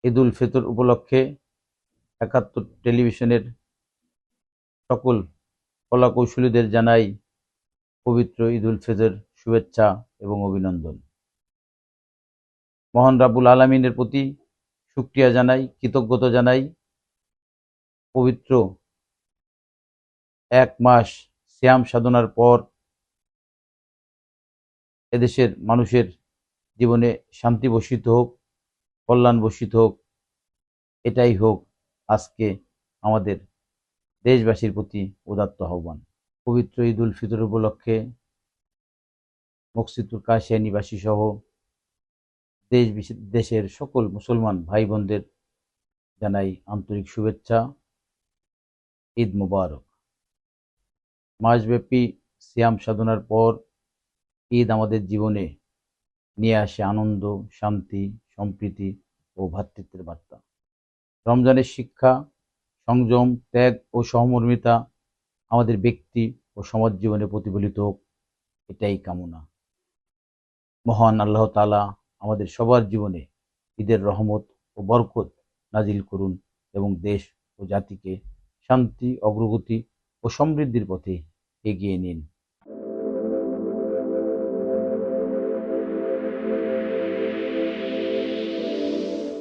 ঈদ উল ফিতর উপলক্ষে একাত্তর টেলিভিশনের সকল কলাকৌশলীদের জানাই পবিত্র ঈদ উল ফিতর শুভেচ্ছা এবং অভিনন্দন। মহান রাব্বুল আলামিনের প্রতি শুকরিয়া জানাই, কৃতজ্ঞতা জানাই। পবিত্র এক মাস সিয়াম সাধনার পর এদেশের মানুষের জীবনে শান্তি বর্ষিত হোক, কল্যাণ বর্ষিত হোক, এটাই হোক আজকে আমাদের দেশবাসীর প্রতি উদাত্ত আহ্বান। পবিত্র ঈদ উল ফিতর উপলক্ষে মকসিদুর কাশিয়া নিবাসী সহ দেশের সকল মুসলমান ভাই বোনদের জানাই আন্তরিক শুভেচ্ছা। ঈদ মুবারক। মাসব্যাপী সিয়াম সাধনার পর ঈদ আমাদের জীবনে নিয়ে আসে আনন্দ, শান্তি, সম্প্রীতি ও ভ্রাতৃত্বের বার্তা। রমজানের শিক্ষা, সংযম, ত্যাগ ও সহমর্মিতা আমাদের ব্যক্তি ও সমাজ জীবনে প্রতিফলিত হোক, এটাই কামনা। মহান আল্লাহ তাআলা আমাদের সবার জীবনে ঈদের রহমত ও বরকত নাজিল করুন এবং দেশ ও জাতিকে শান্তি, অগ্রগতি ও সমৃদ্ধির পথে এগিয়ে নিন।